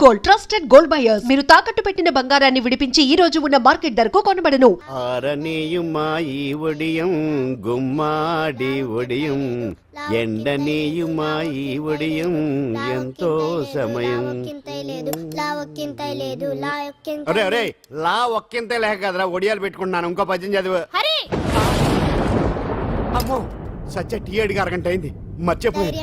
Gold, trusted gold buyers. మీరు తాకట్టు పెట్టిన బంగారాన్ని విడిపించి ఈ రోజు ఉన్న మార్కెట్ ధరకు కొనబడను. ఆరనీయుమాయి ఒడియం గుమ్మాడి ఒడియం ఎండనీయుమాయి ఒడియం ఎంతో సమయం. అరే అరే లా ఒక్కింతే లేక కదరా ఒడియాలు పెట్టుకుంటున్నాను. ఇంకో పద్యం చదువు. అమ్మో సత్య టీ అడిగి అరగంట అయింది మర్చిపోయింది.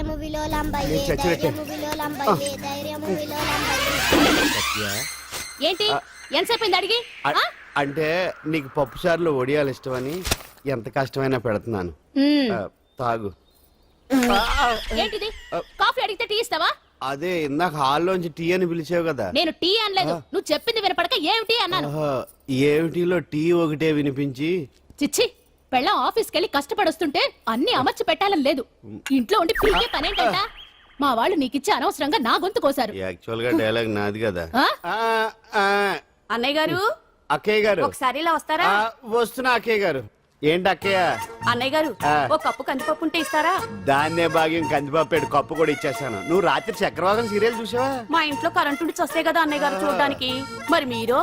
ఏంటి ఎంతసేపు అడిగి? అంటే నీకు పప్పు చారులో ఒడియాలు ఇష్టమని ఎంత కష్టమైనా పెడుతున్నాను. తాగు. ఏంటిది? కాఫీ అడిగితే టీ ఇస్తావా? అదే ఇందాక హాల్లోంచి టీ అని పిలిచావు కదా. నేను టీ అనలేదు, నువ్వు చెప్పింది వినపడక ఏమిటి అన్నాను. ఏమిటిలో టీ ఒకటే వినిపించి. చిచ్చి, పెళ్ళం ఆఫీస్కి వెళ్ళి కష్టపడొస్తుంటే అన్ని అమర్చి పెట్టాలని లేదు. ఇంట్లో ఉండి పీకే పనేంటంట. మా వాళ్ళు నీకిచ్చి అనవసరంగా నా గొంతు కోసారు. యాక్చువల్ గా డైలాగ్ నాది కదా. అన్నయ్య గారు, అక్కయ్య గారు ఒకసారి ఇలా వస్తారా? వస్తున్నా అక్కయ్య గారు. ఏంటి అక్కయ్య? అన్నయ్య గారు, ఒక కప్పు కందిపప్పు ఉంటే ఇస్తారా? దాన్నే భాగ్యం కందిపప్పు కప్పు కూడా ఇచ్చేసాను. నువ్వు రాత్రి చక్రవాకం సీరియల్ చూసావా? మా ఇంట్లో కరెంటు ఉండి వస్తే కదా అన్నయ్య గారు చూడడానికి. మరి మీరు?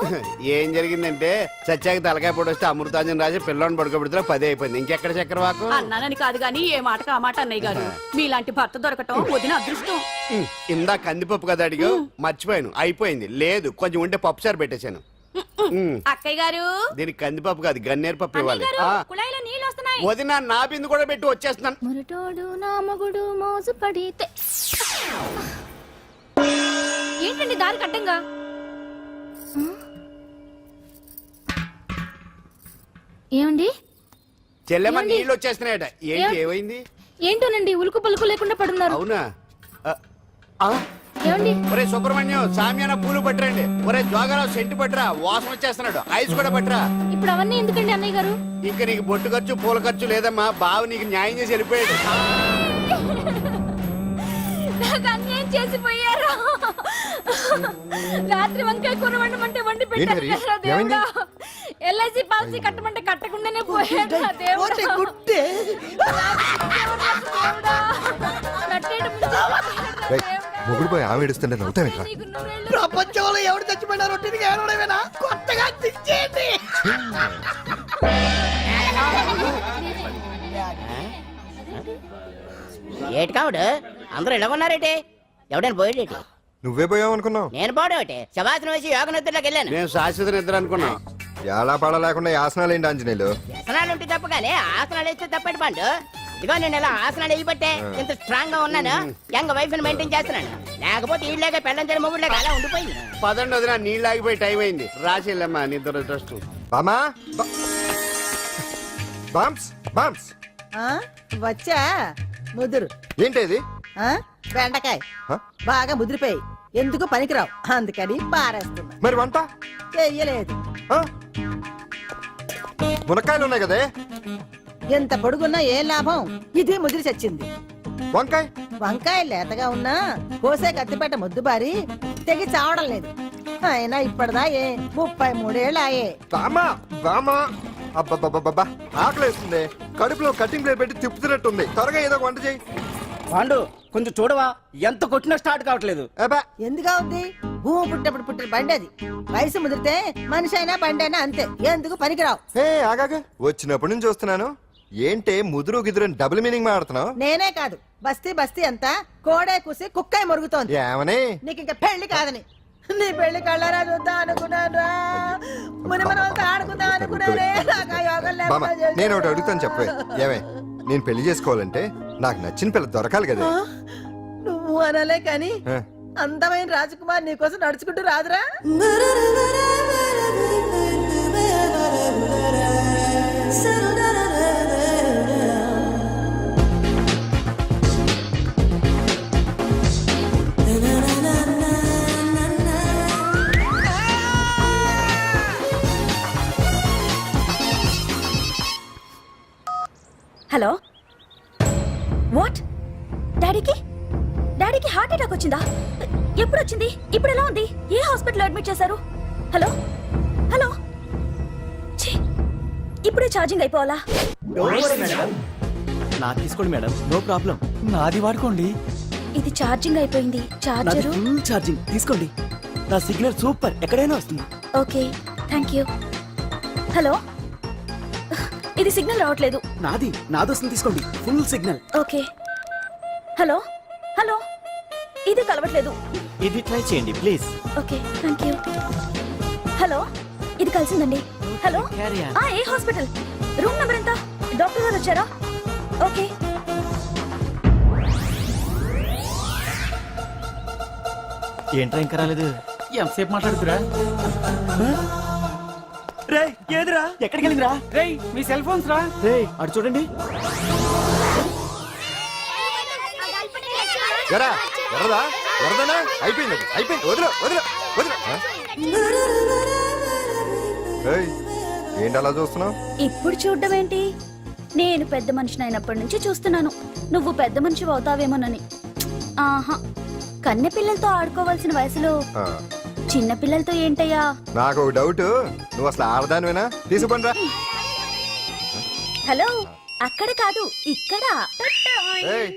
ఏం జరిగిందంటే సత్యాకి తలకాయ పొడి వస్తే అమృతాంజన్ రాజు పిల్లని పడుకోబెడితే 10 అయిపోయింది. ఇంకెక్కడ చక్రవాకం? అన్నానని కాదు గానీ ఏ మాటకు ఆ మాట అన్నయ్య గారు. మీలాంటి భర్త దొరకటం వదిన అదృష్టం. ఇందా కందిపప్పు కదా అడిగా, మర్చిపోయాను. అయిపోయింది. లేదు కొంచెం ఉంటే పప్పు సార్ పెట్టేశాను. అక్కయ్య గారు, దీనికి కందిపప్పు కాదు గన్నేరు పప్పు ఇవ్వాలి. నీళ్ళు వస్తున్నాయి. వదిన నా బిందు కూడా పెట్టి వచ్చేస్తున్నాను. మురటోడు నా మగుడు మోసు పడితే. ఏంటండి దారి కట్టంగా? ఏమండి చెల్లెమ్మ నీళ్ళు వచ్చేస్తున్నాయట. ఏంటి ఏమైంది? ఏంటోనండి ఉలుకు పలుకు లేకుండా పడున్నారు. అవునా? ఏమండి? ఒరే సుబ్రహ్మణ్యం సామ్యాన పూలు పట్టరండి. ఒరే జోగరావు సెంటు పట్టరా, వాసన వచ్చేస్తున్నాడు. ఐస్ కూడా పట్టరా. ఇప్పుడు అవన్నీ ఎందుకండి అన్నయ్య గారు? ఇంకా నీకు బొట్టు ఖర్చు పూల ఖర్చు లేదమ్మా. బావ నీకు న్యాయం చేసి వెళ్ళిపోయాడు. అన్యాయం చేసిపోయారు. రాత్రి వంకాయ కూర వండమంటే వండి పెట్టారు. ఎల్ఐసి పాలసీ కట్టమంటే కట్టకుండానే పోయాడు. మొగుడు పోయి ఆమె ఏడుస్తుంటే నవ్వుతావేంట్రా? ప్రపంచంలో ఎవరు చచ్చిపోయినా రొట్టెకి ఏడవడమేనా? కొత్తగా తెచ్చేయండి. ఏటి కావుడు అందరూ ఇలా ఉన్నారేటి? ఎవడైనా పోయేటి? నువ్వే పోయావు అనుకున్నావు. నేను పోవడం శవాసనం వేసి యోగ నిద్రలోకి వెళ్ళాను. నేను శాశ్వత నిద్ర అనుకున్నా. ఎలా పాడ లేకుండా ఆసనాలు ఏంటి ఆంజనేయులు? ఆసనాలు ఉంటే తప్ప కానీ ఆసనాలు వేస్తే తప్పటి పండు. ఇదిగో నేను ఇలా ఆసనాలు వేయబట్టే ఇంత స్ట్రాంగ్ గా ఉన్నాను. యంగ్ వైఫ్ ని మెయింటైన్ చేస్తున్నాను. లేకపోతే ఈళ్ళగా పెళ్ళంచని మొగుళ్ళగా అలా ఉండిపోయింది. పదండి వదిన, నీళ్ళు ఆగిపోయి టైం అయింది. రాసేళ్ళమ్మా నిద్ర ట్రస్ట్. బామా బామ్స్ బామ్స్ వచ్చా ముదురు. ఏంటి బెండకాయ బాగా ముదిరిపోయి ఎందుకు పనికిరావు, అందుకని పారేస్తున్నా. మరి వంట చెయ్యలేదు. మునక్కాయలు ఉన్నాయి కదే. ఎంత పొడుగున్నా ఏం లాభం, ఇది ముదిరి చచ్చింది. వంకాయ వంకాయ లేతగా ఉన్నా కోసే కత్తిపేట ముద్దు బారి తెగి చావడం లేదు. అయినా ఇప్పటిదా 33 ఏళ్ళు ఆయే. బామా బామా అబ్బబ్బబ్బబ్బా ఆకలేస్తుంది. కడుపులో కటింగ్ ప్లేట్ పెట్టి తిప్పుతున్నట్టుంది. త్వరగా ఏదో వంట చేయి. పాండు కొంచెం చూడవా, ఎంత కొట్టినా స్టార్ట్ కావట్లేదు. ఎందుగా ఉంది? భూమి పుట్టినప్పుడు పుట్టిన బండి అది. వయసు ముదిరితే మనిషి అయినా బండి అయినా అంతే, ఎందుకు పనికిరావు. ఆగాగా వచ్చినప్పటి నుంచి చూస్తున్నాను. ఏంటే ముదురు గిదురు డబుల్ మీనింగ్ మాడుతున్నావు? నేనే కాదు, బస్తీ బస్తీ అంతా కోడే కూసి కుక్కాయి మొరుగుతోంది. ఏమని? నీకు ఇంకా పెళ్లి కాదని. నీ పెళ్లి కళ్ళరా చూద్దాం అనుకున్నాను. ఆడుకుందాం అనుకున్నానే. నేను ఒకటి అడుగుతాను చెప్పే. ఏమే నేను పెళ్లి చేసుకోవాలంటే నాకు నచ్చిన పిల్ల దొరకాలి కదా. నువ్వు అనలే కాని అందమైన రాజకుమార్ నీకోసం నడుచుకుంటూ రాదురా. Hello, what? డాడీకి హార్ట్ అటాక్ వచ్చిందా? ఎప్పుడు వచ్చింది? ఇప్పుడు ఎలా ఉంది? ఏ హాస్పిటల్ అడ్మిట్ చేశారు? హలో హలో, ఇప్పుడే ఛార్జింగ్ అయిపోవాలా? నాకు తీసుకోండి మేడం, నో ప్రాబ్లం. నాది వాడుకోండి. ఇది ఛార్జింగ్ అయిపోయింది. చార్జర్ ఫుల్ ఛార్జింగ్ తీసుకోండి. నా సిగ్నల్ సూపర్, ఎక్కడైనా వస్తుంది. Okay thank you. హలో, ఇది సిగ్నల్ రావట్లేదు. నాది వస్తుంది, తీసుకోండి. Full signal. Okay. Hello hello, ఇది కలవట్లేదు. ఇది ట్రై చేయండి please. Okay thank you. Hello, ఇది కలిసిందండి. Hello, Carry on. ఏ హాస్పిటల్? రూమ్ నెంబర్ ఎంత? డాక్టర్ గారు వచ్చారా? ఓకే. ఏంట్రా ఇంకా రాలేదు? ఎంతసేపు మాట్లాడుతురా? రే ఏదిరా, ఎక్కడికి వెళ్ళిందిరా? రేయ్ మీ సెల్ ఫోన్స్ రా. రే అటు చూడండి. ఎరా ఎర్రదా ఎర్రదనా అయిపోయింది అయిపోయింది వదిలే వదిలే వదిలే ఏయ్, ఏంటి అలా చూస్తున్నావు? ఇప్పుడు చూడ్డం ఏంటి? నేను పెద్ద మనిషిని అయినప్పటి నుంచి చూస్తున్నాను, నువ్వు పెద్ద మనిషి అవుతావేమోనని. ఆహా, కన్నె పిల్లలతో ఆడుకోవాల్సిన వయసులో చిన్న పిల్లలతో ఏంటయ్యా? నాకు ఒక డౌట్, నువ్వు అసలు ఆడదానివేనా? తీసుకుంటా. హలో, అక్కడ కాదు ఇక్కడ. ఏయ్,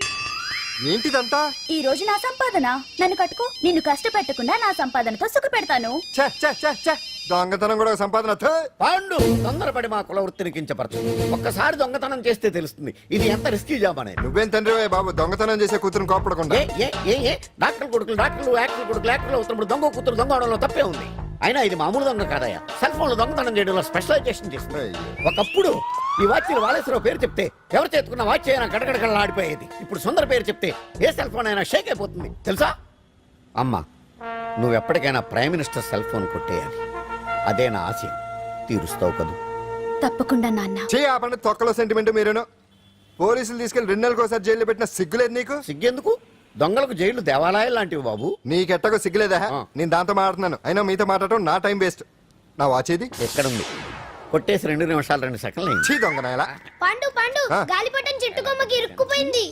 ఏంటిదంతా? ఈ రోజు నా సంపాదన, నన్ను కట్టుకో. నిన్ను కష్టపెట్టకుండా నా సంపాదనతో సుఖ పెడతాను. ఛే, ఛే, ఛే, ఛే. దొంగతనం కూడా ఒక సంపాదన. థూ. పాండు తొందరపడి మా కుల వృత్తిని కించపరచు. ఒక్కసారి దొంగతనం చేస్తే తెలుస్తుంది ఇది ఎంత రిస్కీ జాబ్ అనేది. నువ్వేం తండ్రి బాబు, దొంగతనం చేసే కూతురుని కోపడకుండా. డాక్టర్ కొడుకులు డాక్టర్లు, యాక్టర్ కొడుకులు యాక్టర్లు అవుతున్నప్పుడు దొంగ కూతురు దొంగ అవడంలో తప్పే ఉంది. అయినా ఇది మామూలు దొంగ కాదయ్యా, సెల్ ఫోన్ లో దొంగతనం చేయడంలో స్పెషలైజేషన్ చేస్తుంది. ఒకప్పుడు ఈ వాచ్లు వాలేశ్వరరావు పేరు చెప్తే ఎవరు చేతుకున్న వాచ్ అయినా గడగడగడలా ఆడిపోయేది. ఇప్పుడు సుందర పేరు చెప్తే ఏ సెల్ ఫోన్ అయినా షేక్ అయిపోతుంది తెలుసా? అమ్మా, నువ్వు ఎప్పటికైనా ప్రైమ్ మినిస్టర్ సెల్ ఫోన్ కొట్టేయాలి, అదే నా ఆశయం. తీరుస్తావు కదూ? తప్పకుండా నాన్న. చే ఆ పండు తొక్కలో సెంటిమెంట్ మీరేను. పోలీసులు తీసుకెళ్లి 2 నెలలకు ఒకసారి జైల్లో పెట్టిన సిగ్గులేదు నీకు? సిగ్గెందుకు? దొంగలకు జైళ్లు దేవాలయాలు లాంటివి బాబు. నీకెట్టకు సిగ్గులేదా? నేను దాంతో మాట్లాడుతున్నాను, అయినా మీతో మాట్లాడటం నా టైం వేస్ట్. నా వాచేది ఎక్కడుంది? కొట్టేసి 2 నిమిషాలు 2 సెకండ్లు అయింది. చీ దొంగనాయలా. పండు పండు, ఆ? గాలిపటం చెట్టు కొమ్మకి ఇరుక్కుపోయింది.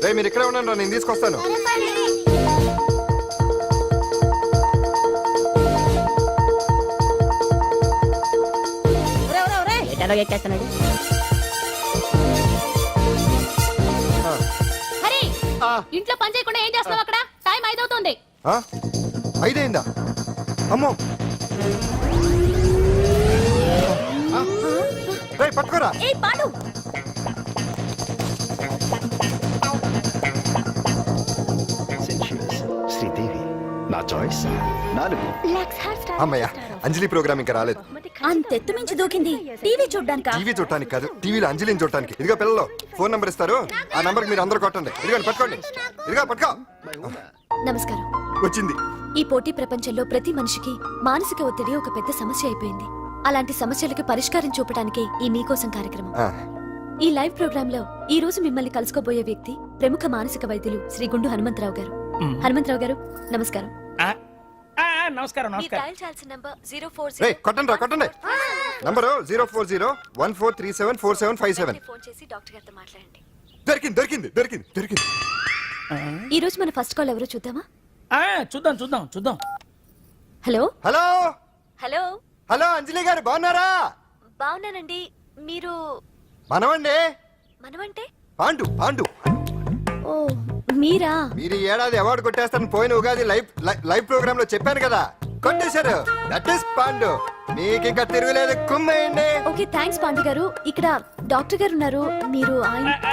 రే మీరు ఇక్కడే ఉండండి, నేను తీసుకొస్తాను. ఒరేయ్, ఒరేయ్, ఒరేయ్. ఎటాలో ఎక్కేస్తున్నాడు. హరి, ఇంట్లో పని చేయకుండా ఏం చేస్తున్నావు అక్కడ? టైం 5 అవుతుంది. ఆ? 5 అయిందా? అమ్మో, రే పట్టుకోరా. ఏ పాండు, శ్రీదేవి నా చాయిస్ 4. అమ్మయ్య, అంజలి ప్రోగ్రామ్ ఇంకా రాలేదు. అంతెత్తు మించి దూకింది. టీవీ చూడ్డానికా? టీవీ చూడటానికి కాదు, టీవీలో అంజలిని చూడటానికి. ఇదిగో పిల్లలు, ఫోన్ నంబర్ ఇస్తారు, ఆ నంబర్ మీరు అందరూ కొట్టండి. ఇదిగోండి పట్టుకోండి. ఇదిగో పట్టుకో. నమస్కారం. వచ్చింది. ఈ పోటీ ప్రపంచంలో ప్రతి మనిషికి మానసిక ఒత్తిడి ఒక పెద్ద సమస్య అయిపోయింది. అలాంటి సమస్యలకు పరిష్కారం చూపడానికి ఈ మీకోసం కార్యక్రమం. ఆ, ఈ లైవ్ ప్రోగ్రామ్ లో ఈ రోజు మిమ్మల్ని కలుసుకోబోయే వ్యక్తి ప్రముఖ మానసిక వైద్యులు శ్రీ గుండు హనుమంతరావు గారు. హనుమంతరావు గారు నమస్కారం. నమస్కారం నమస్కారం. రే కొట్టండి రా, కొట్టండి. నంబరు 04014374757. ఫోన్ చేసి డాక్టర్ గారితో మాట్లాడండి. దొరికింది దొరికింది దొరికింది దొరికింది. ఈ రోజు మన ఫస్ట్ కాల్ ఎవరో చూద్దామా? చూద్దాం చూద్దాం చూద్దాం. హలో హలో హలో హలో, అంజలి గారు బాగున్నారా? బాగున్నానండి. మీరు మనమండి, మనమంటే? పాండు పాండు. ఓ మీరా? మీరు ఈ ఏడాది అవార్డు కొట్టేస్తారని పోయిన ఉగాది లైవ్ ప్రోగ్రామ్ లో చెప్పాను కదా, కొట్టేశారు. That is Pandu. మీకు ఇంకా తిరుగులేదు, కుమ్మేయండి. ఓకే థ్యాంక్స్ పాండు గారు. ఇక్కడ డాక్టర్ గారు ఉన్నారు, మీరు ఆయనతో.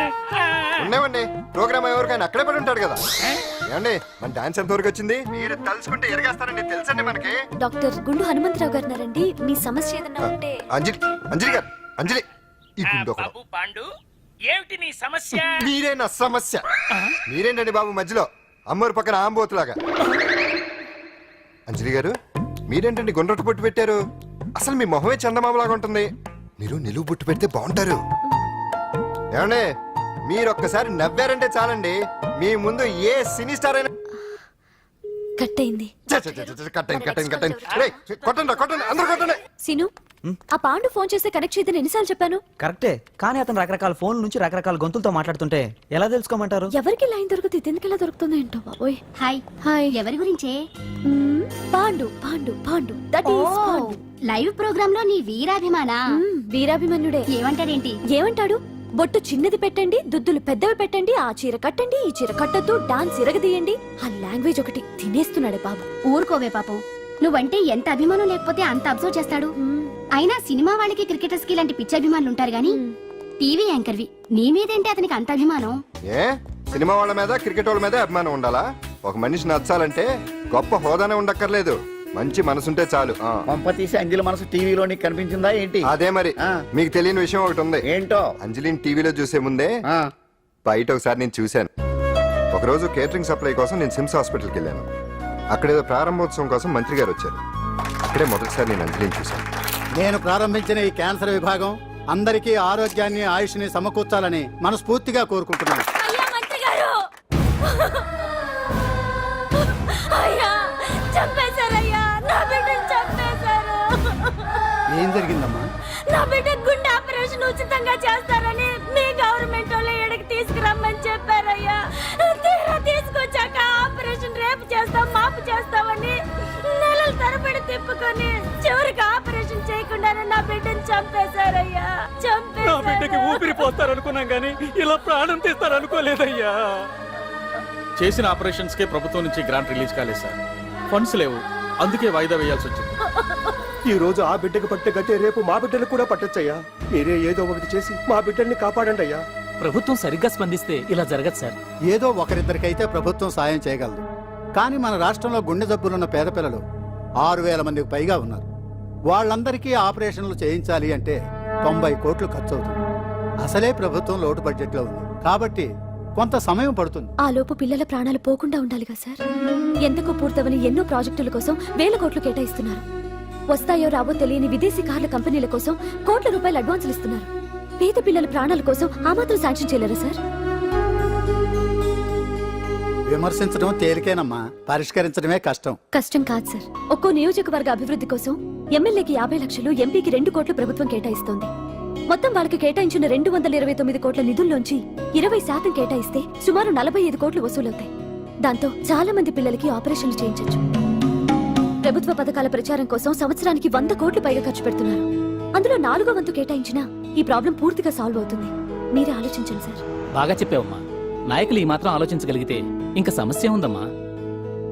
ఉన్నామండి, ప్రోగ్రామ్ ఎవరికైనా అక్కడే పడి ఉంటాడు కదా. ఏమండి, మన డాన్స్ ఎంత వరకు వచ్చింది? మీరు తలుచుకుంటే ఎరగేస్తారండి, తెలుసండి మనకి. డాక్టర్ గుండు హనుమంతరావు గారు ఉన్నారండి. మీ సమస్య ఏదన్నా ఉంటే. అంజలి అంజలి గారు, అంజలి ఈ గుండు ఒకడు. బాబు పాండు, ఏమిటి నీ సమస్య? మీరే నా సమస్య. మీరేంటండి బాబు మధ్యలో అమ్మోరు పక్కన ఆంబోతులాగా? అంజలి గారు, మీరేంటండి గుండ్రటి బొట్టు పెట్టారు? అసలు మీ మొహమే చందమామలాగా ఉంటుంది. మీరు నిలువు బొట్టు పెడితే బాగుంటారు. ఏమండి, మీరు ఒక్కసారి నవ్వారంటే చాలండి, మీ ముందు ఏ సినీ స్టార్ అయినా కట్ అయింది. కొట్టండి కొట్టండి, అందరూ కొట్టండి. సీను, ఆ పాండు ఫోన్ చేస్తే కనెక్ట్ చేయదని ఎన్నిసార్లు చెప్పాను? కరెక్టే, కానీ అతను రకరకాల ఫోన్ నుంచి రకరకాల గొంతులతో మాట్లాడుతుంటే ఎలా తెలుసుకోమంటారు? ఎవరికి లైన్ దొరుకుతుంది, ఇతనికి ఎలా దొరుకుతుందో ఏంటో బాబోయ్. Hi hi. ఎవరి గురించే? Pandu Pandu Pandu, that is Pandu. Live programme లో నీ వీరాభిమాన వీరాభిమన్యుడే. ఏమంటాడేంటి? ఏమంటాడు? బొట్టు చిన్నది పెట్టండి, దుద్దులు పెద్దవి పెట్టండి, ఆ చీర కట్టండి, ఈ చీర కట్టద్దు, డాన్స్ ఇరగదీయండి. ఆ లాంగ్వేజ్ ఒకటి తినేస్తున్నాడే బాబు. ఊరుకోవే పాపం, నువ్వంటే ఎంత అభిమానం లేకపోతే అంత అబ్జర్వ్ చేస్తాడు. అయినా సినిమా వాళ్ళకి క్రికెటర్స్ కి ఇలాంటి పిచ్చి అభిమానులు ఉంటారు గానీ టీవీ యాంకర్వి నీ మీదేంటి అతనికి అంత అభిమానం? ఏ సినిమా వాళ్ళ మీద క్రికెట్ వాళ్ళ మీద అభిమానం ఉండాలా? ఒక మనిషి నచ్చాలంటే గొప్ప హోదానే ఉండక్కర్లేదు, మంచి మనసుంటే చాలు. పంప తీసి అంజలి మనసు టీవీలో నీకు కనిపించిందా ఏంటి? అదే మరి. మీకు తెలియని విషయం ఒకటి ఉంది. ఏంటో? అంజలిని టీవీలో చూసే ముందే బయట ఒకసారి నేను చూశాను. ఒకరోజు కేటరింగ్ సప్లై కోసం నేను సిమ్స్ హాస్పిటల్కి వెళ్ళాను. అక్కడేదో ప్రారంభోత్సవం కోసం మంత్రి గారు వచ్చారు. అక్కడే మొదటిసారి నేను అంజలిని చూశాను. నేను ప్రారంభించిన ఈ క్యాన్సర్ విభాగం అందరికీ ఆరోగ్యాన్ని ఆయుష్ని సమకూర్చాలని మనస్ఫూర్తిగా కోరుకుంటున్నాను. అయ్యా మంత్రి గారు, అయ్యా చంపేశారయ్యా, నా బిడ్డను చంపేశారు. ఏం జరిగిందమ్మా? నా బిడ్డ గుండె ఆపరేషన్ ఉచితంగా చేస్తారని మీ గవర్నమెంట్ వాళ్ళు ఇక్కడికి తీసుకురమ్మని చెప్పారయ్యా. తీరా తీసుకొచ్చాక ఆపరేషన్ రేపు చేస్తాం మాపు చేస్తామని నెలల తరబడి తిప్పుకొని చివరికి ఆపరేషన్ చేయకుండానే నా బిడ్డను చంపేశారయ్యా. నా బిడ్డకి ఊపిరి పోస్తారనుకున్నాం గానీ ఇలా ప్రాణం తీస్తారనుకోలేదయ్యా. చేసిన ఆపరేషన్స్ కే ప్రభుత్వం నుంచి గ్రాంట్ రిలీజ్ కాలేదు సార్. ఫండ్స్ లేవు, అందుకే వాయిదా వేయాల్సి వచ్చింది. ఈ రోజు ఆ బిడ్డకు పట్టే గట్టే రేపు మా బిడ్డలు కూడా పట్టొచ్చయ్యా. మీరే ఏదో ఒకటి చేసి మా బిడ్డల్ని కాపాడండి అయ్యా. ప్రభుత్వం సరిగ్గా స్పందిస్తే ఇలా జరగదు సార్. ఏదో ఒకరిద్దరికైతే ప్రభుత్వం సాయం చేయగలదు, కానీ మన రాష్ట్రంలో గుండె జబ్బులున్న పేద పిల్లలు 6,000 మందికి పైగా ఉన్నారు. వాళ్ళందరికీ ఆపరేషన్లు చేయించాలి అంటే 90 కోట్లు ఖర్చు అవుతుంది. అసలే ప్రభుత్వం లోటు బడ్జెట్లో ఉంది కాబట్టి కొంత సమయం పడుతుంది. ఆ లోపు పిల్లల ప్రాణాలు పోకుండా ఉండాలిగా సార్. ఎంతకు పూర్తవని ఎన్నో ప్రాజెక్టుల కోసం వేల కోట్లు కేటాయిస్తున్నారు. వస్తాయో రావో తెలియని విదేశీ కార్ల కంపెనీల కోసం కోట్ల రూపాయలు అడ్వాన్సులు ఇస్తున్నారు. పేద పిల్లల ప్రాణాల కోసం ఆ మాత్రం శాంక్షన్ చేయలేరా సార్? విమర్శించడం తేలికేనమ్మా, పరిష్కరించడమే కష్టం. కష్టం కాదు సార్. ఒక్కో నియోజకవర్గ అభివృద్ధి కోసం ఎమ్మెల్యేకి 50 లక్షలు, ఎంపీకి 2 కోట్లు ప్రభుత్వం కేటాయిస్తోంది. మొత్తం వాళ్ళకి కేటాయించిన 229 కోట్ల నిధుల్లోంచి 20% కేటాయిస్తే సుమారు 45 కోట్లు వసూలవుతాయి. దాంతో చాలా మంది పిల్లలకి ఆపరేషన్లు చేయించొచ్చు. ప్రభుత్వ పథకాల ప్రచారం కోసం సంవత్సరానికి 100 కోట్లు పైగా ఖర్చు పెడుతున్నారు. అందులో 4వ వంతు కేటాయించినా ఈ ప్రాబ్లం పూర్తిగా సాల్వ్ అవుతుంది. మీరే ఆలోచించండి సార్. బాగా చెప్పావమ్మా. నాయకులు ఈ మాత్రం ఆలోచించగలిగితే ఇంకా సమస్య ఉందమ్మా.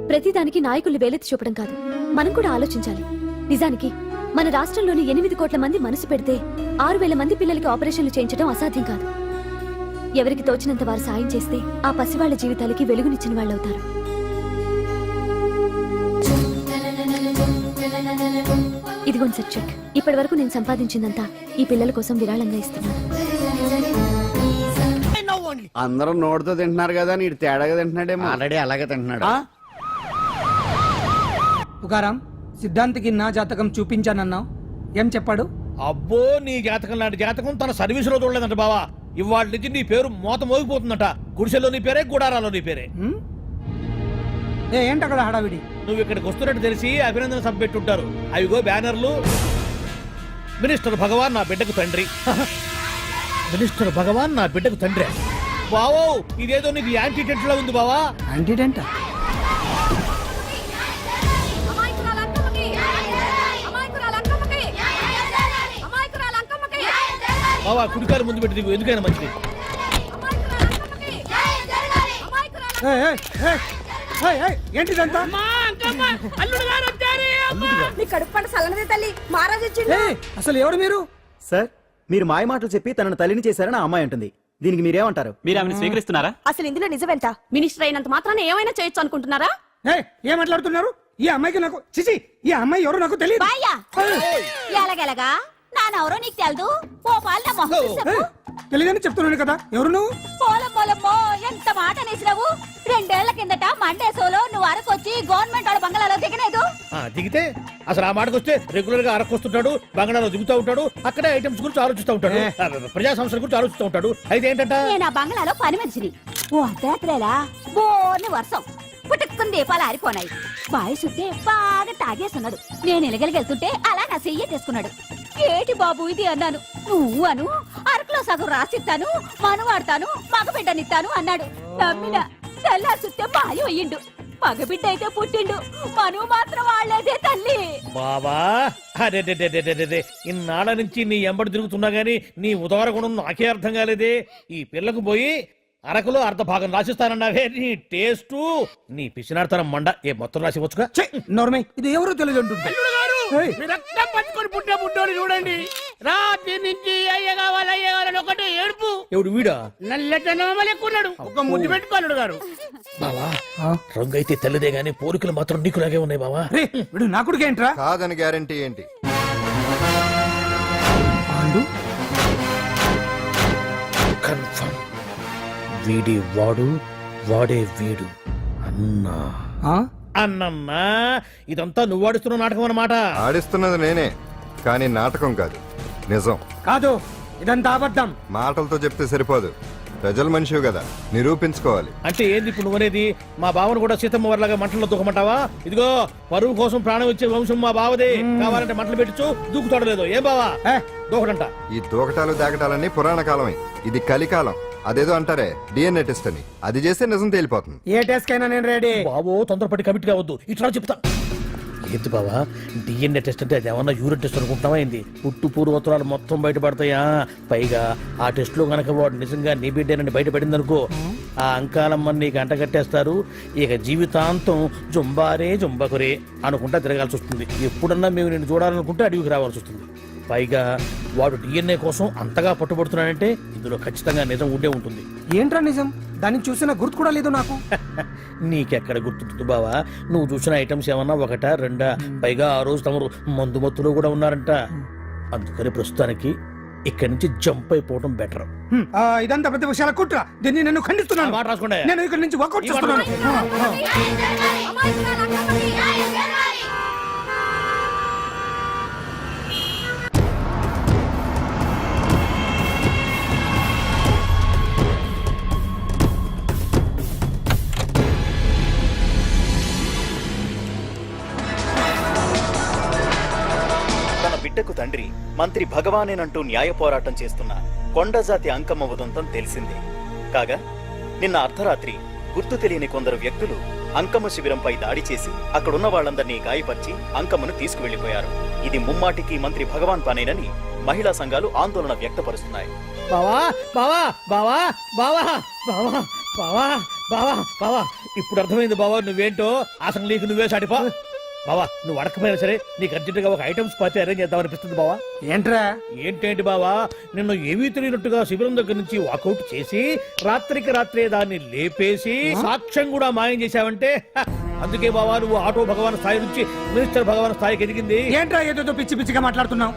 ప్రతిదానికి నాయకుల్ని వేలెత్తి చూపడం కాదు, మనం కూడా ఆలోచించాలి. నిజానికి మన రాష్ట్రంలోని 8 కోట్ల మంది మనసు పెడితే 6,000 మంది పిల్లలకి ఆపరేషన్లు చేయించడం అసాధ్యం కాదు. ఎవరికి తోచినంత వారు సాయం చేస్తే ఆ పసివాళ్ల జీవితాలకి వెలుగునిచ్చిన వాళ్ళవుతారు. ఇదిగోండి సార్ చెక్. ఇప్పటి వరకు నేను సంపాదించిందంతా ఈ పిల్లల కోసం విరాళంగా ఇస్తున్నాను. అందరూ నోటితో తింటున్నారు కదా, నీడు తేడాగా తింటున్నాడేమో. ఆల్రెడీ అలాగే తింటున్నాడు. పుకారం, సిద్ధాంతికి నా జాతకం చూపించానన్నావు, ఏం చెప్పాడు? అబ్బో, నీ జాతకం లాంటి జాతకం తన సర్వీస్ లో చూడలేదంట బావా. ఇవాళ నుంచి నీ పేరు మోత మోగిపోతుందట. గుడిసెలో నీ పేరే, గుడారాలో నీ పేరే. ఏంటి అక్కడ హడావిడి? నువ్వు ఇక్కడికి వస్తున్నట్టు తెలిసి అభినందన సభ పెట్టుంటారు. అవిగో బ్యానర్లు. మినిస్టర్ భగవాన్ నా బిడ్డకు తండ్రి. మినిస్టర్ భగవాన్ నా బిడ్డకు తండ్రి. బావో, ఇదేదో నీకు యాంటీటెంట్ లా ఉంది బావా. యాంటీటెంట్? బావా, కుడికారు ముందు పెట్టి దిగు, ఎందుకైనా మంచిది. ఏంటిదంతా? అసలు ఎవరు మీరు? సార్, మీరు మాయ మాటలు చెప్పి తనను తల్లిని చేశారని ఆ అమ్మాయి అంటుంది. దీనికి మీరేమంటారు? మీరు ఆమెను స్వీకరిస్తున్నారా? అసలు ఇందులో నిజమేంట? మినిస్టర్ అయినంత మాత్రాన ఏమైనా చేయొచ్చు అనుకుంటున్నారా? ఏం మాట్లాడుతున్నారు? ఈ అమ్మాయికి నాకు చిచి, ఈ అమ్మాయి ఎవరు నాకు తెలియదు. ఎలాగెలగా నానెవరో నీకు తెలదు. ఓ పాల మొహం తెలియదని చెప్తున్నాను కదా, ఎవరు నువ్వు? పోలమ్మో, ఎంత మాట అనేసినావు. 2 ఏళ్ల కిందట మండే సోలో నువ్వు అరకొచ్చి గవర్నమెంట్ వాళ్ళ బంగళాలో దిగలేదు. దిగితే అసలు ఆ మాటకు వస్తే రెగ్యులర్ గా అరకొస్తుంటాడు, బంగాళాలో దిగుతూ ఉంటాడు, అక్కడే ఐటమ్స్ గురించి ఆలోచిస్తూ ఉంటాడు, ప్రజా సంస్థల గురించి ఆలోచిస్తూ ఉంటాడు. అయితే ఏంటంట, నేను ఆ బంగళాలో పని మనిషిని. ఓ అర్ధరాత్రేలా బోర్ని వర్షం పుట్టుకుని దీపాలు ఆరిపోనాయి. బాయ్ సుట్టే బాగా తాగేస్తున్నాడు. నేను ఎలగలిగెళ్తుంటే అలా నా చెయ్యేసుకున్నాడు. ఏటి బాబు ఇది అన్నాను. నువ్వు అను, అరకులో సగం రాసిస్తాను, మనువాడతాను, మగబిడ్డనిస్తాను అన్నాడు. నమ్మిన తెల్లారి సుట్టే బాయ్ అయ్యిండు. మగబిడ్డ అయితే పుట్టిండు, మనువు మాత్రం వాళ్ళేదే తల్లి. బాబా అరే ఇన్నాళ్ళ నుంచి నీ ఎంబడి తిరుగుతున్నా గానీ నీ ఉదార గుణం నాకే అర్థం కాలేదే. ఈ పిల్లకు పోయి అరకులో అర్ధ భాగం రాసిస్తానన్నావే, నీ టేస్టు నీ పిచ్చినాడతనం మండ. ఏ మొత్తం రాసివచ్చుగా. నోర్మై ఇది ఎవరో తెలియదు అంటుంటే రక్తం పట్టుకొని పుట్టే పుట్టోడు చూడండి. రాత్రి నుంచి అయ్య కావాలని ఒకటే ఏడుపు. ఎవడు వీడా? నల్లెట్టనమ్మ లెక్కున్నాడు. ఒక ముద్దు పెట్టుకోలేడు గారు. బావా రంగు అయితే తెల్లదే గానీ పోలికలు మాత్రం నీకులాగే ఉన్నాయి బావా. వీడు నా కొడుకేంట్రా? కాదని గ్యారంటీ ఏంటి? కన్ఫర్మ్ వీడి వాడు వాడే వీడు అన్నా. అన్నమ్మా ఇదంతా నువ్వు ఆడిస్తున్న నాటకం అన్నమాట. ఆడిస్తున్నది నేనే, కానీ నాటకం కాదు, నిజం. కాదు, ఇదంతా అబద్ధం. మాటలతో చెప్తే సరిపోదు, ప్రజల మనిషివి కదా, నిరూపించుకోవాలి. అంటే ఏంది ఇప్పుడు నువ్వనేది? మా బావను కూడా సీతమ్మ వారిలాగా మంటల్లో దూకమంటావా? ఇదిగో పరువు కోసం ప్రాణం ఇచ్చే వంశం మా బావదే. కావాలంటే మంటలు పెట్టచ్చు, దూకుతాడు లేదు. ఏం బావా దూకడంట? ఈ దూకటాలు దాకటాలన్నీ పురాణ కాలమే, ఇది కలికాలం. అదేదో అంటారే డిఎన్ఏ టెస్ట్ అని, అది చేస్తే నిజం తేలిపోతుంది. ఏ టెస్ట్ కైనా నేను రెడీ. బావో తొందరపడి కమిట్ కావద్దు, ఇట్లా చెప్తా. ఏంటి బావా డిఎన్ఏ టెస్ట్ అంటే అది ఏమన్నా యూరిన్ టెస్ట్ అనుకుంటున్నావా ఏంది? పుట్టు పూర్వోత్తరాలు మొత్తం బయటపడతాయా? పైగా ఆ టెస్ట్ లో గనక వాడు నిజంగా నీ బిడ్డేనని బయటపడింది అనుకో, ఆ అంకాలమ్మని నీకు అంట కట్టేస్తారు. ఇక జీవితాంతం జుంబారే జుంబకురే అనుకుంటా తిరగాల్సి వస్తుంది. ఎప్పుడన్నా మేము నేను చూడాలనుకుంటే అడవికి రావాల్సి వస్తుంది. పైగా వాడు డిఎన్ఏ కోసం అంతగా పట్టుబడుతున్నాడంటే ఇందులో ఖచ్చితంగా నిజం ఉండే ఉంటుంది. ఏంట్రా నిజం? దాన్ని చూసిన గుర్తు కూడా లేదు నాకు. నీకెక్కడ గుర్తుంటుంది బావా? నువ్వు చూసిన ఐటమ్స్ ఏమన్నా ఒకటా రెండా? పైగా ఆ రోజు తమరు మందు మత్తులో కూడా ఉన్నారంట. అందుకని ప్రస్తుతానికి ఇక్కడి నుంచి జంప్ అయిపోవడం బెటర్. ఇదంతా పెద్ద విషయాల కుట్ర. దీన్ని నేను ఖండిస్తున్నాను. మాట రాసుకోండి. నేను ఇక్కడి నుంచి వాకౌట్ చేస్తున్నాను. బిడ్డకు తండ్రి మంత్రి భగవానేనంటూ న్యాయ పోరాటం చేస్తున్న కొండజాతి అంకమ్మ ఉదంతం తెలిసిందే. కాగా నిన్న అర్ధరాత్రి గుర్తు తెలియని కొందరు వ్యక్తులు అంకమ్మ శిబిరంపై దాడి చేసి అక్కడున్న వాళ్ళందరినీ గాయపరిచి అంకమ్మను తీసుకువెళ్లిపోయారు. ఇది ముమ్మాటికి మంత్రి భగవాన్ పనేనని మహిళా సంఘాలు ఆందోళన వ్యక్తపరుస్తున్నాయి. బావా బావా బావా బావా బావా బావా బావా బావా ఇప్పుడు అర్థమైంది బావా నువ్వేంటో. అసలు నీకు నువ్వే సాటిపా బావా. నువ్వు అడకపోయినా సరే నీకు అర్జెంటుగా ఒక ఐటమ్స్ పార్టీ అరేంజ్ చేద్దామనిపిస్తుంది బావా. ఏంట్రా? ఏంటేంటి బావా, నిన్ను ఏమీ తెలియనట్టుగా శిబిరం దగ్గర నుంచి వాకౌట్ చేసి రాత్రికి రాత్రే దాన్ని లేపేసి సాక్ష్యం కూడా మాయం చేశావంటే అందుకే బావా నువ్వు ఆటో భగవాన్ స్థాయి నుంచి మినిస్టర్ భగవాన్ స్థాయికి ఎదిగింది. ఏంట్రా ఏదో పిచ్చి పిచ్చిగా మాట్లాడుతున్నావు?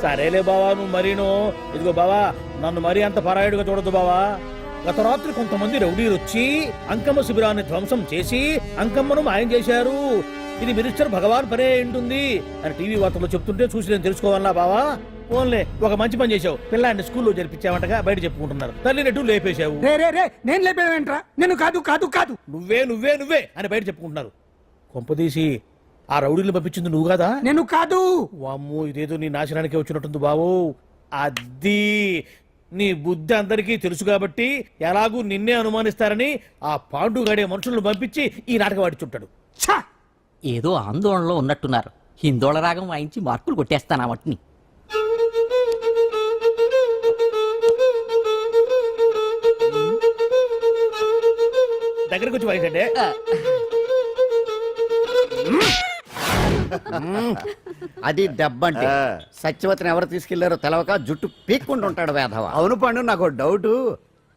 సరేలే బావా నువ్వు మరీను. ఇదిగో బావా నన్ను మరీ అంత పరాయుడుగా చూడద్దు బావా. గత రాత్రి కొంతమంది రౌడీలు వచ్చి అంకమ్మ శిబిరాన్ని ధ్వంసం చేసి అంకమ్మను మాయం చేశారు. ఇది మినిస్టర్ భగవాన్ పనే ఉంటుంది అని టీవీ వార్తల్లో చెప్తుంటే చూసి నేను తెలుసుకోవాలా బావా. ఓన్లే ఒక మంచి పని చేశావు, పిల్లాన్ని స్కూల్లో జరిపించావంటగా బయట చెప్పుకుంటున్నారు. తల్లినట్టు లేపేశావు. నేను లేపేవేంట్రా? నేను కాదు కాదు కాదు నువ్వే నువ్వే నువ్వే అని బయట చెప్పుకుంటున్నారు. కొంపదీసి ఆ రౌడీలు పంపించింది నువ్వు కాదా? నేను కాదు. వామ్మో ఇదేదో నీ నాశనానికి వచ్చినట్టుంది బావు. అది నీ బుద్ధి అందరికీ తెలుసు కాబట్టి ఎలాగూ నిన్నే అనుమానిస్తారని ఆ పాండుగాడే మనుషులను పంపించి ఈ నాటకం ఆడిచుంటాడు. ఏదో ఆందోళనలో ఉన్నట్టున్నారు. హిందోళ రాగం వాయించి మార్కులు కొట్టేస్తాను వాటిని. దగ్గరకు వచ్చి వాయించండి. అది దెబ్బంటే సత్యవతిని ఎవరు తీసుకెళ్లారో తెలవక జుట్టు పీక్కుంటుంటాడు వేధవ. అవును పండు, నాకు డౌట్.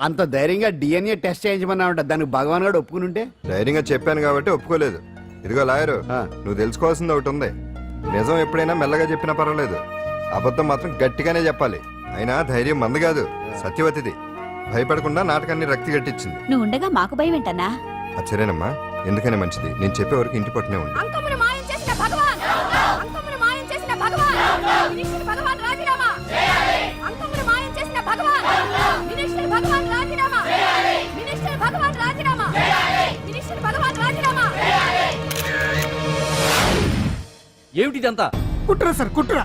అంత ధైర్యంగా డిఎన్ఏ టెస్ట్ చేయించమన్నా ఉంటా, దానికి భగవాన్ గారు ఒప్పుకుని ఉంటే? ధైర్యంగా చెప్పాను కాబట్టి ఒప్పుకోలేదు. ఇదిగో లాయరు, నువ్వు తెలుసుకోవాల్సింది ఒకటి ఉంది. నిజం ఎప్పుడైనా మెల్లగా చెప్పినా పర్వాలేదు, అబద్ధం మాత్రం గట్టిగానే చెప్పాలి. అయినా ధైర్యం మంది కాదు, సత్యవతిది. భయపడకుండా నాటకాన్ని రక్తి గట్టించింది. నువ్వు ఉండగా మాకు భయం ఏంటన్నా? సరేనమ్మా, ఎందుకనే మంచిది. నేను చెప్పే వరకు ఇంటి పట్టునే ఉంది. అంకమ్మను మాయం చేసిన భగవాన్! అంకమ్మను మాయం చేసిన భగవాన్! మినిస్టర్ భగవాన్ రాజీనామా! అంకమ్మను మాయం చేసిన భగవాన్! మినిస్టర్ భగవాన్ రాజీనామా! మినిస్టర్ భగవాన్ రాజీనామా! మినిస్టర్ భగవాన్ రాజీనామా! ఏమిటిదంతా? కుట్ర సార్, కుట్ర.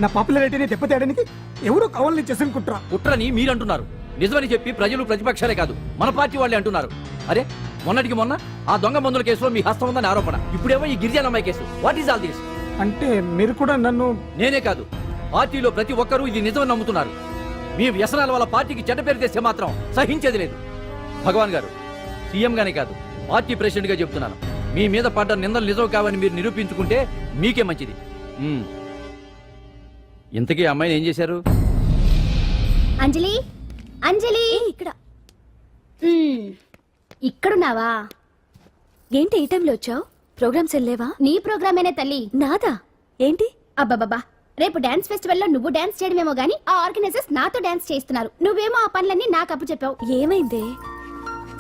నా పాపులారిటీని దెబ్బతేయడానికి ఎవరో కావాలని చేసిన కుట్ర. కుట్రని మీరంటున్నారు. నిజమని చెప్పి ప్రజలు ప్రతిపక్షాలే కాదు మన పార్టీ వాళ్ళే అంటున్నారు. అరే మొన్నటికి మొన్న ఆ దొంగ మందుల కేసులో మీ హస్తం ఉందని ఆరోపణ. ఇప్పుడేమో ఈ గిరిజన అమ్మాయి case. What is all this? అంటే మీరు కూడా నన్ను... నేనే కాదు, పార్టీలో ప్రతి ఒక్కరూ ఇది నిజం నమ్ముతున్నారు. మీ వ్యసనాల వల్ల పార్టీకి చెడ్డ పేరు తెస్తే మాత్రం సహించేది లేదు. భగవాన్ గారు, సీఎం గానే కాదు, పార్టీ ప్రెసిడెంట్ గా చెప్తున్నాను, మీ మీద పడ్డ నిందలు నిజం కావని మీరు నిరూపించుకుంటే మీకే మంచిది. ఇంతకీ అమ్మాయిని ఏం చేశారు? అంజలి, అంజలి, ఇక్కడ ఇక్కడున్నావా? ఏంటి ఈ టైంలో వచ్చావు? ప్రోగ్రామ్స్ వెళ్ళేవా? నీ ప్రోగ్రామేనే తల్లి. నాదా? ఏంటి? అబ్బబ్బబ్బా, రేపు డాన్స్ ఫెస్టివల్ లో నువ్వు డాన్స్ చేయడమేమో గానీ ఆ ఆర్గనైజర్స్ నాతో డాన్స్ చేస్తున్నారు. నువ్వేమో ఆ పనులన్నీ నాకు అప్పు చెప్పావు. ఏమైందే?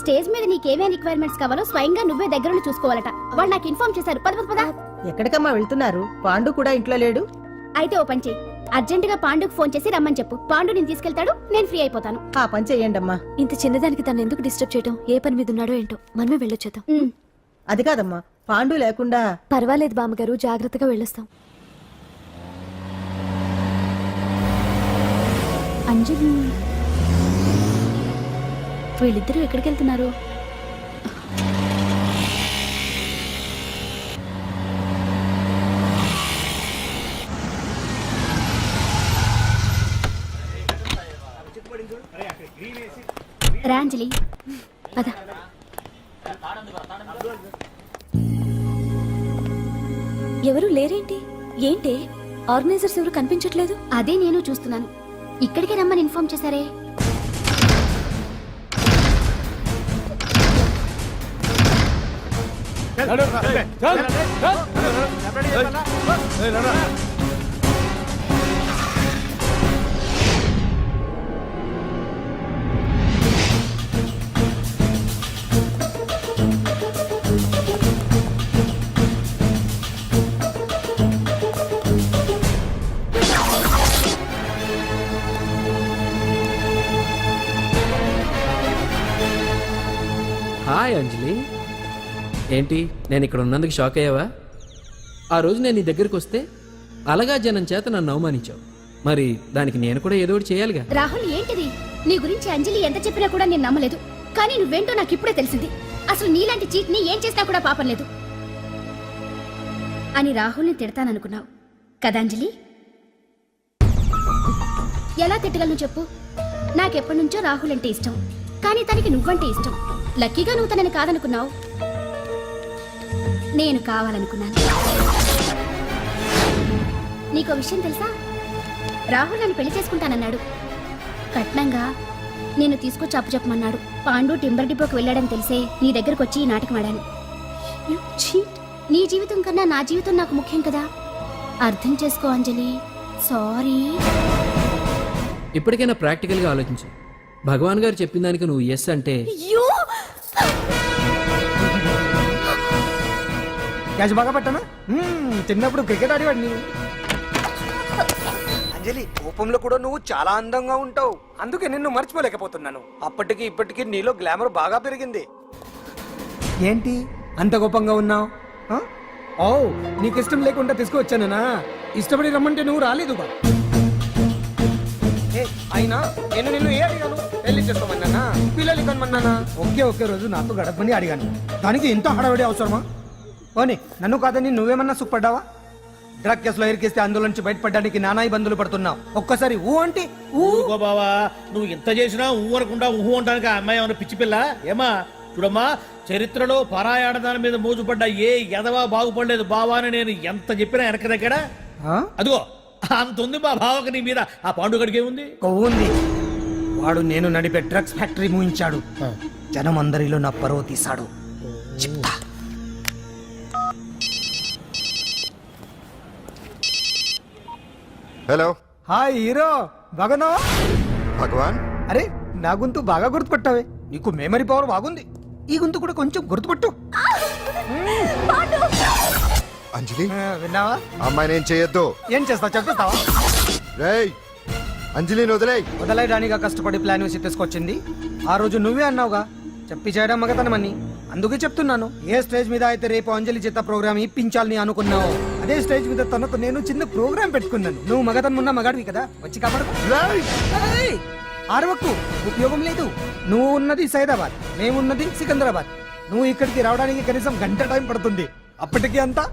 స్టేజ్ మీద నీకేమేం రిక్వైర్మెంట్స్ కావాలో స్వయంగా నువ్వే దగ్గరుండి చూసుకోవాలట. వాళ్ళు నాకు ఇన్ఫార్మ్ చేశారు. పద పద పద. ఎక్కడికమ్మా వెళ్తున్నారు? పాండు కూడా ఇంట్లో లేడు. అయితే ఓ పని చెయ్యి, అర్జెంట్ గా పాండుకు ఫోన్ చేసి రమ్మని చెప్పు. పాండు నేను తీసుకెళ్తాడు, నేను ఫ్రీ అయిపోతాను. ఆ పని చెయ్యండమ్మా. ఇంత చిన్నదానికి తను ఎందుకు డిస్టర్బ్ చేయటం? ఏ పని మీద ఉన్నాడో ఏంటో, మనమే వెళ్ళొచ్చేద్దాం. అది కాదమ్మా, పాండు లేకుండా... పర్వాలేదు బామ్మగారు, జాగ్రత్తగా వెళ్ళొస్తాం. అంజలి, వీళ్ళిద్దరూ ఎక్కడికి వెళ్తున్నారు? రా అంజలి, పద. ఎవరు లేరేంటి? ఏంటి ఆర్గనైజర్స్ ఎవరు కనిపించట్లేదు? అదే నేను చూస్తున్నాను. ఇక్కడికే రమ్మని ఇన్ఫార్మ్ చేశారే. హాయ్ అంజలి, ఏంటి నేను ఇక్కడ ఉన్నందుకు షాక్ అయ్యావా? ఆ రోజు నేను నీ దగ్గరికి వస్తే అలగా జనం చేత నన్ను అవమానించావు. మరి దానికి నేను కూడా ఏదో ఒకటి చేయాలిగా. రాహుల్, ఏంటిది? నీ గురించి అంజలి ఎంత చెప్పినా కూడా నేను నమ్మలేదు. కానీ నువ్వేంటో నాకు ఇప్పుడే తెలిసింది. అసలు నీలాంటి చీట్ ని ఏం చేసినా కూడా పాపం లేదు అని రాహుల్ని తిడతాననుకున్నావు కదా అంజలి? ఎలా తిట్టగలను చెప్పు? నాకెప్పటి నుంచో రాహుల్ అంటే ఇష్టం, కానీ తనకి నువ్వంటే ఇష్టం. లక్కీగా నువ్వు తనని కాదనుకున్నావు, నేను కావాలనుకున్నాను. నీకో విషయం తెలుసా? రాహుల్ నన్ను పెళ్లి చేసుకుంటానన్నాడు. కట్నంగా నేను తీసుకొచ్చి అప్పు చెప్పమన్నాడు. పాండు టింబర్ డిపోకి వెళ్ళాడని తెలిసే నీ దగ్గరకు వచ్చి ఈ నాటకం ఆడాను. నీ జీవితం కన్నా నా జీవితం నాకు ముఖ్యం కదా. అర్థం చేసుకో అంజలి. సారీ. ఇప్పటికైనా ప్రాక్టికల్గా ఆలోచించు. భగవాన్ గారు చెప్పిన దానికి నువ్వు ఎస్ అంటే... క్యాచ్ బాగా పట్టానా? చిన్నప్పుడు క్రికెట్ ఆడేవాడిని. అంజలి, కోపంలో కూడా నువ్వు చాలా అందంగా ఉంటావు. అందుకే నిన్ను మర్చిపోలేకపోతున్నాను. అప్పటికి ఇప్పటికి నీలో గ్లామర్ బాగా పెరిగింది. ఏంటి అంత కోపంగా ఉన్నావు? ఓ, నీకు ఇష్టం లేకుండా తీసుకువచ్చానా? ఇష్టపడి రమ్మంటే నువ్వు రాలేదుగా. అయినా నేను నిన్ను ఏ అడిగాను? పెళ్లి చేసుకోమన్నానా? పిల్లలు కనమన్నానా? ఒకే రోజు నాతో గడపని అడిగాను. దానికి ఇంత హడావిడి అవసరమా? ఓని, నన్ను కాదని నువ్వేమన్నా సుఖపడ్డావా? డ్రగ్ కేసులో ఇరికిస్తే అందులో నుంచి బయటపడడానికి నానా ఇబ్బందులు పడుతున్నావు. ఒక్కసారి ఊ అంటే ఊరుకో బావా. నువ్వు ఇంత చేసినా ఊ అనకుండా ఊహు అంటానికి ఆ అమ్మాయి ఏమన్నా పిచ్చి పిల్ల ఏమా? చూడమ్మా, చరిత్రలో పరాయాడదాని మీద మోజుపడ్డ ఏ ఎదవా బాగుపడలేదు బావా అని నేను ఎంత చెప్పినా వెనక దగ్గర. అదిగో అంత ఉంది మా బావకు నీ మీద. ఆ పాండుగడికి ఏముంది? కొవ్వుంది. వాడు నేను నడిపే డ్రగ్స్ ఫ్యాక్టరీ మూయించాడు. జనం అందరిలో నా పరువు తీశాడు. చెప్తా. హలో, హాయ్ హీరో, బాగున్నావా? భగవాన్. అరే, నా గొంతు బాగా గుర్తుపట్టావే. నీకు మెమరీ పవర్ బాగుంది. ఈ గొంతు కూడా కొంచెం గుర్తుపట్టు. అంజలి, విన్నావా? అమ్మాయిని ఏం చేయొద్దు. ఏం చేస్తావు చెప్పేస్తావా? రేయ్, అంజలిని వదిలేయ్. వదలయడానిగా కష్టపడి ప్లాన్ వేసి తీసుకొచ్చింది. ఆ రోజు నువ్వే అన్నావుగా, చెప్పి చేయడం మగతనమని. అందుకే చెప్తున్నాను. ఏ స్టేజ్ మీద అయితే రేపు అంజలి చేత ప్రోగ్రామ్ ఇప్పించాలని అనుకున్నావు, అదే స్టేజ్ మీద తనకు నేను చిన్న ప్రోగ్రామ్ పెట్టుకున్నాను. నువ్వు మగతనం ఉన్న మగాడివి కదా, వచ్చి కాపాడు. ఆరవకు, ఉపయోగం లేదు. నువ్వు ఉన్నది సైదాబాద్, మేమున్నది సికింద్రాబాద్. నువ్వు ఇక్కడికి రావడానికి కనీసం గంట టైం పడుతుంది. అప్పటికి అంతా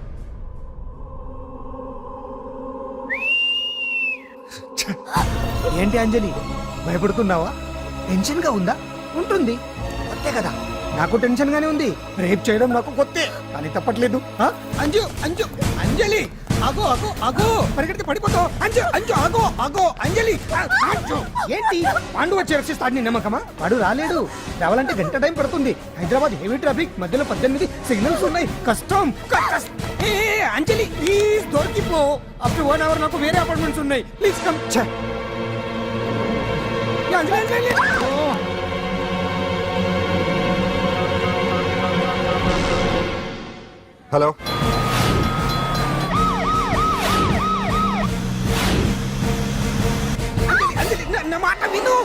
ఏంటి అంజలి భయపడుతున్నావా? టెన్షన్ గా ఉందా? ఉంటుంది, కొత్తే కదా. నాకు టెన్షన్ గానే ఉంది. రేప్ చేయడం నాకు కొత్తే, కానీ తప్పట్లేదు. అంజు అంజు అంజలి ఆగో ఆగో ఆగో, పరిగెడితే పడిపోతావు. అంజు అంజు ఆగో ఆగో అంజలి. అంజు, ఏంటి పాండు వచ్చి రక్షిస్తాడు నీ నమ్మకమా? వాడు రాలేడు. రావాలంటే గంట టైం పడుతుంది. హైదరాబాద్ హెవీ ట్రాఫిక్, మధ్యలో 18 సిగ్నల్స్ ఉన్నాయి. కష్టం. ఏ అంజలి ప్లీజ్ దొరికిపో. అప్పుడు 1 అవర్ నాకు వేరే అపార్ట్మెంట్స్ ఉన్నాయి. Please come. Anjali Anjali. Hello, Anjali నా మాట విను.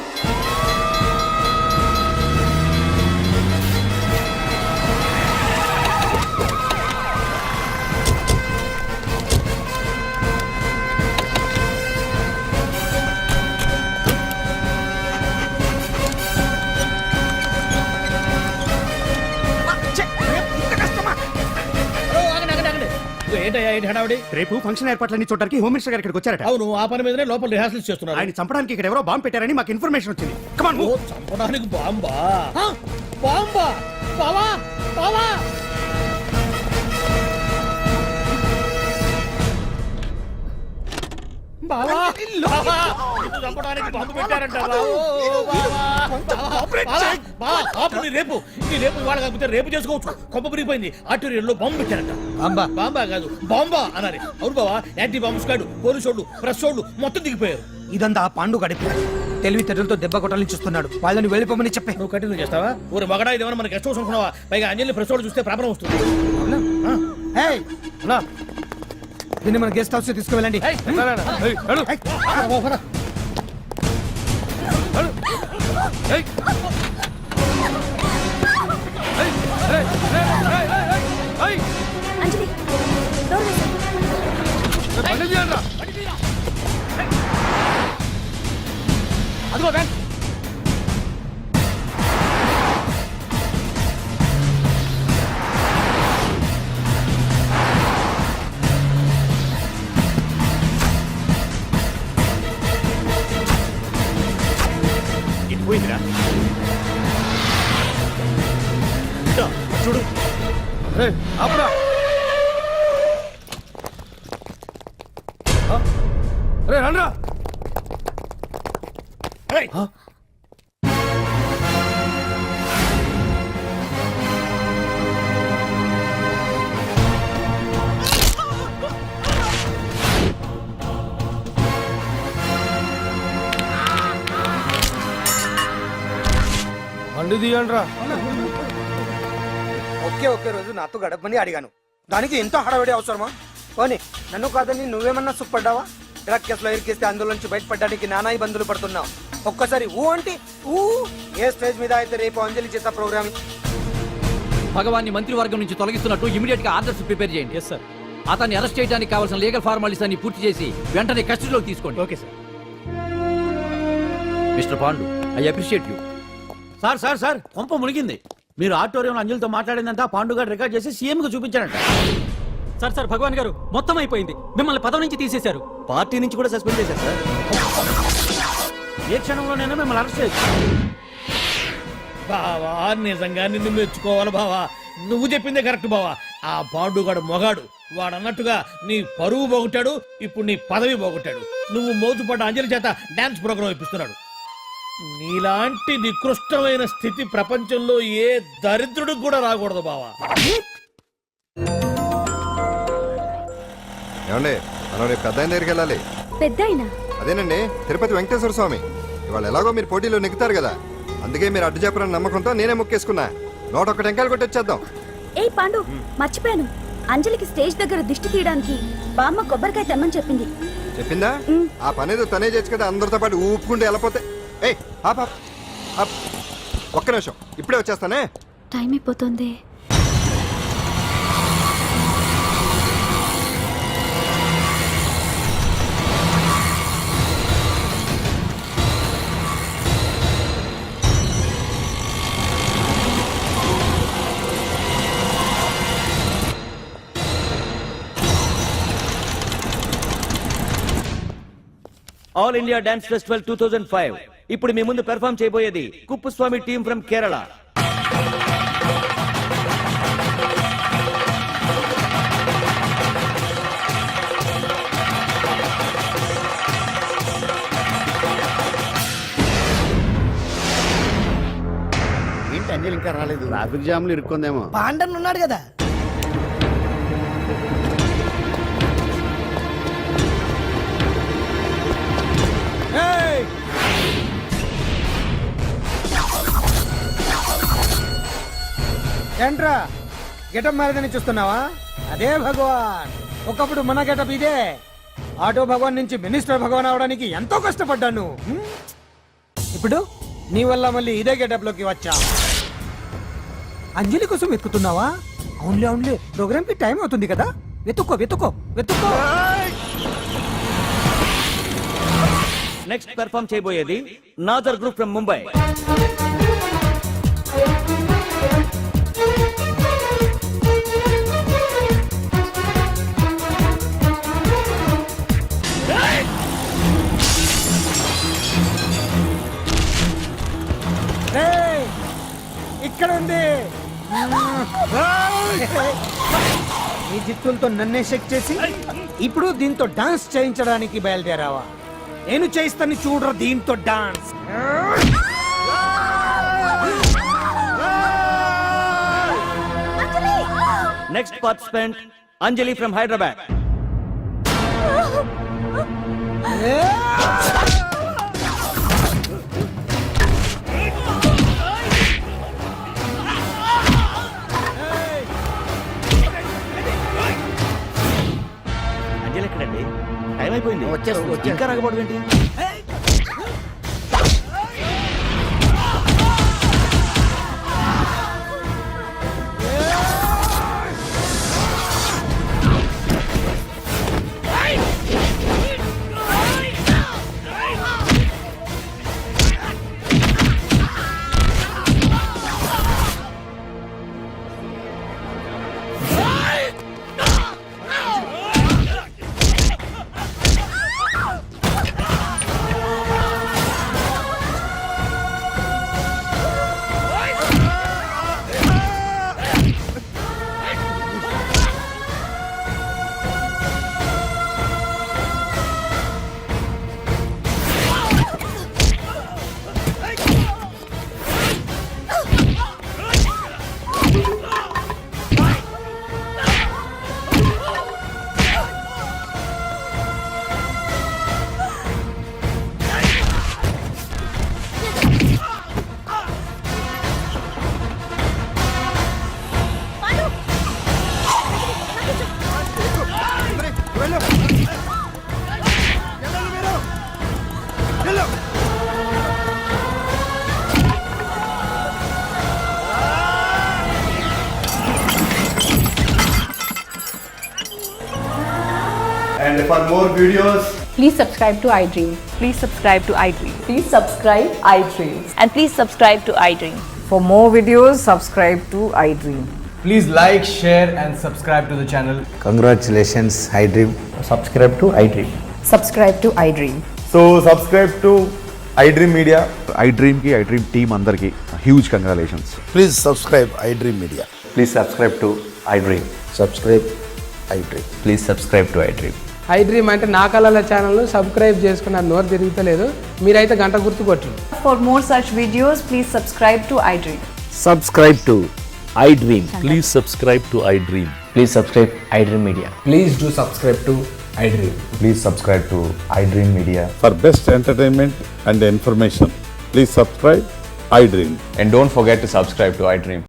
ఏంటయ్యా ఏంటి హడావుడి? రేపు ఫంక్షన్ ఏర్పాట్లన్నీ చూడడానికి హోమ్ మినిస్టర్ గారు ఇక్కడికి వచ్చారట. అవును, ఆ పని మీదనే లోపల రిహార్సల్స్ చేస్తున్నారు. ఆయన చంపడానికి ఇక్కడ ఎవరో బాంబు పెట్టారని మాకు ఇన్ఫర్మేషన్ వచ్చింది. కమాన్ ఓ, చంపడానికి బాంబా? బాంబా? బావా బావా బావా బావా, నిన్ను చంపడానికి బాంబు పెట్టారంట. రేపు ఇవాళ కాకపోతే రేపు చేసుకోవచ్చు. కొమ్మ పిరిగిపోయింది. ఆర్టీరియల్లో బాంబు పెట్టారంట. బాంబా? బాంబా కాదు, బాంబా అన్నారు. అవును బావా, యాంటీ బాంబు స్క్వాడ్, పోలీసు వాళ్ళు, ప్రెస్ వాళ్ళు మొత్తం దిగిపోయారు. ఇదంతా పాండు గడిపి తెలివితేటలతో దెబ్బ కొట్టాలని చూస్తున్నాడు. వాళ్ళని వెళ్ళిపోమని చెప్పే. నువ్వు కంటిన్యూ చేస్తావా? ఊరు మగడా ఇదేమన్నా మన గెస్ట్ హౌస్ అనుకున్నావా? పైగా అంజలి ప్రెస్ వాళ్ళు చూస్తే ప్రాబ్లం వస్తుంది. దీన్ని మన గెస్ట్ హౌస్ తీసుకువెళ్ళండి. అంజలి డోర్ వేసేయ్. అదిగో బ్యాంక్. ఇది పోయిందిరా. చూడు అప్పుడా రండ్రా. బండి తీయండిరా. ఒకే రోజు నాతో గడపని అడిగాను, దానికి ఎంతో హడావిడి అవసరమా? పోనీ నన్ను కాదని నువ్వేమన్నా సుఖపడ్డావా? డ్రగ్ కేసులో ఇరికిస్తే అందులోంచి బయటపడడానికి నానా ఇబ్బందులు పడుతున్నావు. ఒక్కసారి ఊ అంటే ఊ. ఏ స్టేజ్ మీద అయితే రేపు అంజలి చేసే ప్రోగ్రామ్ భగవాన్ని మంత్రివర్గం నుంచి తొలగిస్తున్నట్టు ఇమీడియట్ గా ఆర్డర్స్ ప్రిపేర్ చేయండి. Yes sir. అతన్ని అరెస్ట్ చేయడానికి కావాల్సిన లీగల్ ఫార్మాలిటీస్ అన్ని పూర్తి చేసి వెంటనే కస్టడీలోకి తీసుకోండి. Okay sir. Mister Pandu, I appreciate you. Sir sir sir, కొంప మునిగింది. మీరు ఆడిటోరియంలో అంజలితో మాట్లాడిందంతా పాండు గారు రికార్డ్ చేసి సీఎం కు చూపించారంట. సార్ సార్, భగవాన్ గారు మొత్తం అయిపోయింది. మిమ్మల్ని పదవి నుంచి తీసేశారు. పార్టీ నుంచి కూడా సస్పెండ్ చేశారు సార్. ఏ క్షణంలోనైనా మిమ్మల్ని అరెస్ట్ చేయొచ్చు. బావా నిజంగా నిన్ను మెచ్చుకోవాలి బావా. నువ్వు చెప్పిందే కరెక్ట్ బావా. ఆ పాండుగాడు మొగాడు. వాడు అన్నట్టుగా నీ పరువు పోగొట్టాడు, ఇప్పుడు నీ పదవి పోగొట్టాడు. నువ్వు మోతుపడ్డ అంజలి చేత డాన్స్ ప్రోగ్రాం ఇప్పిస్తున్నాడు. నీలాంటి నికృష్టమైన స్థితి ప్రపంచంలో ఏ దరిద్రుడికి కూడా రాకూడదు బావా. ఏమండి, మనం రేపు పెద్ద ఆయన దగ్గరికి వెళ్ళాలి. పెద్దాయనా? అదేనండి, తిరుపతి వెంకటేశ్వర స్వామి. ఇవాళ ఎలాగో మీరు పోటీలో నెగ్గుతారు కదా, అందుకే మీరు అడ్డు చెప్పరని నమ్మకంతో నేనే మొక్కేసుకున్నా. 101 టెంకాయలు కొట్టొచ్చేద్దాం. ఏ పాండు, మర్చిపోయాను. అంజలికి స్టేజ్ దగ్గర దిష్టి తీయడానికి బామ్మ కొబ్బరికాయ తెమ్మని చెప్పింది. చెప్పిందా? ఆ పనేదో తనే చేయొచ్చు కదా, అందరితో పాటు ఊపుకుంటూ వెళ్ళపోతే. ఏయ్ ఒక్క నిమిషం, ఇప్పుడే వచ్చేస్తానే. టైం అయిపోతుంది. All India dance festival 2005. ఇప్పుడు మీ ముందు పెర్ఫామ్ చేయబోయేది కుప్పుస్వామి టీమ్ ఫ్రమ్ కేరళ. ఏంటి అంజలి ఇంకా రాలేదు? ట్రాఫిక్ జామ్ లో ఇరుక్కుందేమో. పాండన్ ఉన్నాడు కదా. ఏంట్రా గెటప్ మారదని చూస్తున్నావా? అదే భగవాన్. ఒకప్పుడు మన గెటప్ ఇదే. ఆటో భగవాన్ నుంచి మినిస్టర్ భగవాన్ అవడానికి ఎంతో కష్టపడ్డాను. ఇప్పుడు నీ వల్ల మళ్ళీ ఇదే గెటప్ లోకి వచ్చా. అంజలి కోసం వెతుకుతున్నావా? అవునులే అవునులే, ప్రోగ్రామ్ కి టైం అవుతుంది కదా. వెతుక్కో వెతుక్కో వెతుక్కో. నెక్స్ట్ పెర్ఫామ్ చేయబోయేది నాజర్ గ్రూప్ ఫ్రమ్ ముంబై. ఇక్కడ ఉంది. ఈ జిత్తులతో నన్నే చెక్ చేసి ఇప్పుడు దీంతో డాన్స్ చేయించడానికి బయలుదేరావా? నేను చేయిస్తాను చూడరా దీంతో dance. Next participant Anjali from Hyderabad. Anjali ఎక్కడండి? టైం అయిపోయింది. వచ్చేస్తుంది. ఇంకా రాకపోవడం ఏంటి? And for more videos, Please subscribe to iDream. Please subscribe to iDream. Please subscribe iDream. And please subscribe to iDream. For more videos, subscribe to iDream. Please like, share and subscribe to the channel. Congratulations iDream. Subscribe to iDream. Subscribe to iDream. So subscribe to iDream Media. iDream కి iDream team అందరికి huge congratulations. please subscribe iDream Media. Please subscribe to iDream. Subscribe iDream. Please subscribe to iDream. iDream అంటే నా కళల channel subscribe చేసుకున్న నోరు తిరుగుతలేదు. మీరైతే గంట గుర్తు కొట్టు. For more such videos, please subscribe to iDream. Subscribe to iDream. Please subscribe to iDream. Please subscribe iDream Media. Please do subscribe to iDream. Please subscribe to iDream Media. For best entertainment and information, please subscribe iDream. And don't forget to subscribe to iDream.